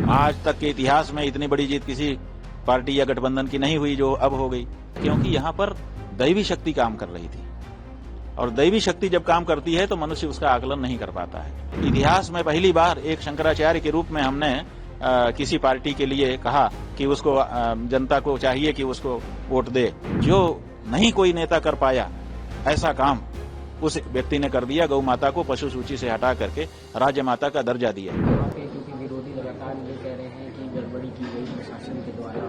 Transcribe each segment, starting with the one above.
आज तक के इतिहास में इतनी बड़ी जीत किसी पार्टी या गठबंधन की नहीं हुई जो अब हो गई, क्योंकि यहाँ पर दैवी शक्ति काम कर रही थी। और दैवी शक्ति जब काम करती है तो मनुष्य उसका आकलन नहीं कर पाता है। इतिहास में पहली बार एक शंकराचार्य के रूप में हमने किसी पार्टी के लिए कहा कि उसको जनता को चाहिए कि उसको वोट दे। जो नहीं कोई नेता कर पाया ऐसा काम उस व्यक्ति ने कर दिया। गौ माता को पशु सूची से हटा करके राज्य माता का दर्जा दिया। क्योंकि विरोधी लगातार ये कह रहे हैं कि गड़बड़ी की गई प्रशासन के द्वारा।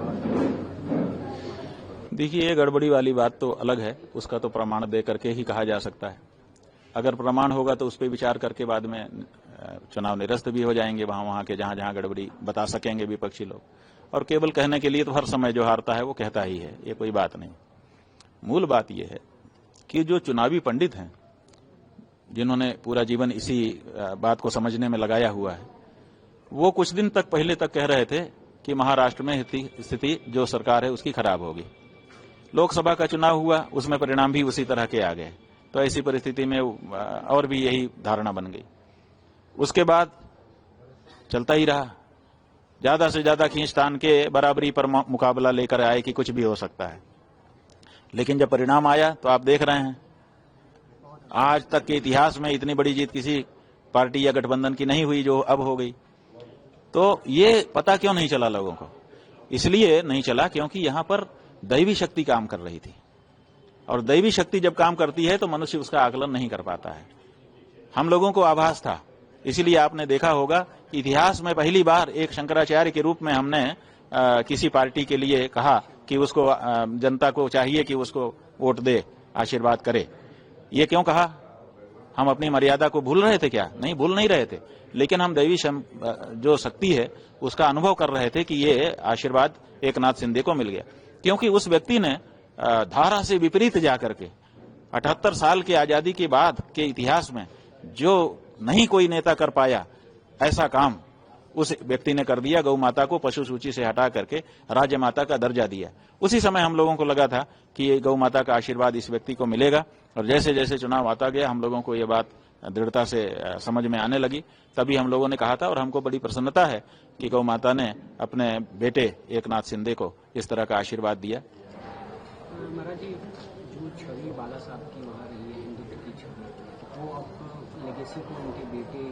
देखिए, ये गड़बड़ी वाली बात तो अलग है, उसका तो प्रमाण दे करके ही कहा जा सकता है। अगर प्रमाण होगा तो उस पर विचार करके बाद में चुनाव निरस्त भी हो जाएंगे। वहां के जहां गड़बड़ी बता सकेंगे विपक्षी लोग। और केवल कहने के लिए तो हर समय जो हारता है वो कहता ही है, ये कोई बात नहीं। मूल बात यह है कि जो चुनावी पंडित हैं, जिन्होंने पूरा जीवन इसी बात को समझने में लगाया हुआ है, वो कुछ दिन तक पहले तक कह रहे थे कि महाराष्ट्र में स्थिति जो सरकार है उसकी खराब होगी। लोकसभा का चुनाव हुआ, उसमें परिणाम भी उसी तरह के आ गए। तो ऐसी परिस्थिति में और भी यही धारणा बन गई। उसके बाद चलता ही रहा, ज्यादा से ज्यादा खींचतान के बराबरी पर मुकाबला लेकर आए कि कुछ भी हो सकता है। लेकिन जब परिणाम आया तो आप देख रहे हैं, आज तक के इतिहास में इतनी बड़ी जीत किसी पार्टी या गठबंधन की नहीं हुई जो अब हो गई। तो ये पता क्यों नहीं चला लोगों को? इसलिए नहीं चला क्योंकि यहां पर दैवी शक्ति काम कर रही थी। और दैवी शक्ति जब काम करती है तो मनुष्य उसका आकलन नहीं कर पाता है। हम लोगों को आभास था, इसीलिए आपने देखा होगा इतिहास में पहली बार एक शंकराचार्य के रूप में हमने किसी पार्टी के लिए कहा कि उसको जनता को चाहिए कि उसको वोट दे, आशीर्वाद करे। ये क्यों कहा? हम अपनी मर्यादा को भूल रहे थे क्या? नहीं, भूल नहीं रहे थे, लेकिन हम दैवी जो शक्ति है उसका अनुभव कर रहे थे कि ये आशीर्वाद एकनाथ शिंदे को मिल गया। क्योंकि उस व्यक्ति ने धारा से विपरीत जाकर के 78 साल की आजादी के बाद के इतिहास में जो नहीं कोई नेता कर पाया ऐसा काम उस व्यक्ति ने कर दिया। गौ माता को पशु सूची से हटा करके राज्य माता का दर्जा दिया। उसी समय हम लोगों को लगा था कि ये गौ माता का आशीर्वाद इस व्यक्ति को मिलेगा। और जैसे जैसे चुनाव आता गया हम लोगों को ये बात दृढ़ता से समझ में आने लगी। तभी हम लोगों ने कहा था, और हमको बड़ी प्रसन्नता है कि गौ माता ने अपने बेटे एकनाथ शिंदे को इस तरह का आशीर्वाद दिया। महाराज जी, जो छवि बाला साहब की वहाँ रही है, हिंदुत्व की छवि, वो अब लेगेसी को उनके बेटे,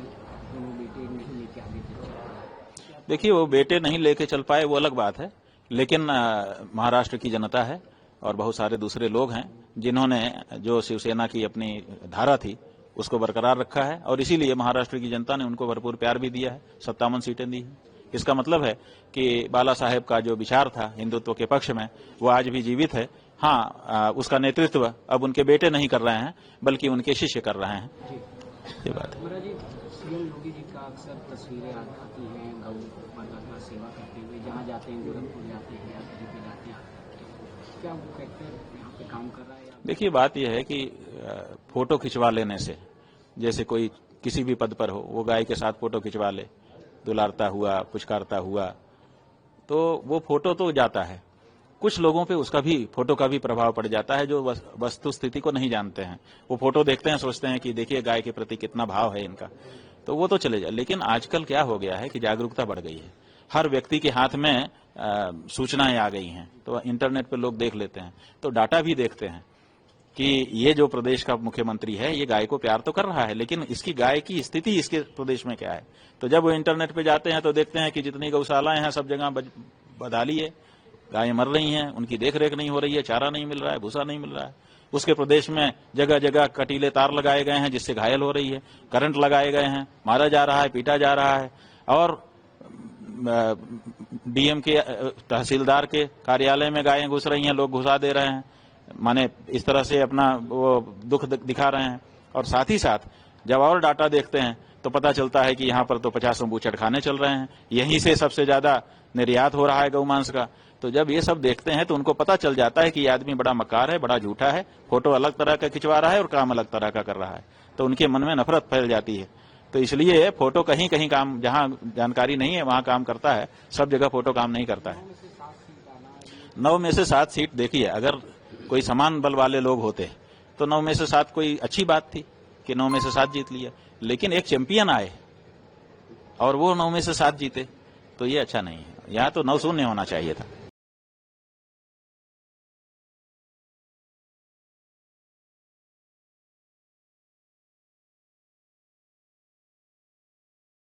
दोनों बेटे नहीं लेके आगे चल पाए। देखिए, वो बेटे नहीं लेके चल पाए वो अलग बात है, लेकिन महाराष्ट्र की जनता है और बहुत सारे दूसरे लोग हैं जिन्होंने जो शिवसेना की अपनी धारा थी उसको बरकरार रखा है। और इसीलिए महाराष्ट्र की जनता ने उनको भरपूर प्यार भी दिया है, 57 सीटें दी हैं। इसका मतलब है कि बाला साहेब का जो विचार था हिंदुत्व के पक्ष में वो आज भी जीवित है। हाँ, उसका नेतृत्व अब उनके बेटे नहीं कर रहे हैं बल्कि उनके शिष्य कर रहे हैं। ये बात है। महाराज जी, सीएम योगी जी का अक्सर तस्वीरें आती हैं गौ माता का सेवा करते हुए, जहाँ जाते हैं गोरखपुर जाते हैं या कहीं पे जाते हैं, क्या वो फैक्टर यहाँ पे काम कर रहा है? देखिए, बात यह है कि फोटो खिंचवा लेने से, जैसे कोई किसी भी पद पर हो वो गाय के साथ फोटो खिंचवा ले, दुलारता हुआ, पुचकारता हुआ, तो वो फोटो तो जाता है। कुछ लोगों पे उसका भी फोटो का भी प्रभाव पड़ जाता है जो वस्तु स्थिति को नहीं जानते हैं। वो फोटो देखते हैं, सोचते हैं कि देखिए गाय के प्रति कितना भाव है इनका, तो वो तो चले जाए। लेकिन आजकल क्या हो गया है कि जागरूकता बढ़ गई है, हर व्यक्ति के हाथ में सूचनाएं आ गई हैं, तो इंटरनेट पे लोग देख लेते हैं, तो डाटा भी देखते हैं कि ये जो प्रदेश का मुख्यमंत्री है ये गाय को प्यार तो कर रहा है, लेकिन इसकी गाय की स्थिति इसके प्रदेश में क्या है। तो जब वो इंटरनेट पे जाते हैं तो देखते हैं कि जितनी गौशालाएं हैं सब जगह बदहाली है, गायें मर रही हैं, उनकी देखरेख नहीं हो रही है, चारा नहीं मिल रहा है, भूसा नहीं मिल रहा है। उसके प्रदेश में जगह जगह कटीले तार लगाए गए हैं जिससे घायल हो रही है, करंट लगाए गए हैं, मारा जा रहा है, पीटा जा रहा है। और डीएम के तहसीलदार के कार्यालय में गायें घुस रही हैं, लोग घुसा दे रहे हैं, माने इस तरह से अपना वो दुख दिखा रहे हैं। और साथ ही साथ जब और डाटा देखते हैं तो पता चलता है कि यहाँ पर तो 50 बूचड़खाने चल रहे हैं, यहीं से सबसे ज्यादा निर्यात हो रहा है गौमांस का। तो जब ये सब देखते हैं तो उनको पता चल जाता है कि ये आदमी बड़ा मक्कार है, बड़ा झूठा है, फोटो अलग तरह का खिंचवा रहा है और काम अलग तरह का कर रहा है। तो उनके मन में नफरत फैल जाती है। तो इसलिए फोटो कहीं कहीं काम, जहां जानकारी नहीं है वहां काम करता है, सब जगह फोटो काम नहीं करता है। 9 में से 7 सीट, देखिए अगर कोई समान बल वाले लोग होते तो 9 में से 7 कोई अच्छी बात थी कि 9 में से 7 जीत लिया। लेकिन एक चैंपियन आए और वो 9 में से 7 जीते, तो ये अच्छा नहीं है। यहाँ तो 9-0 होना चाहिए था।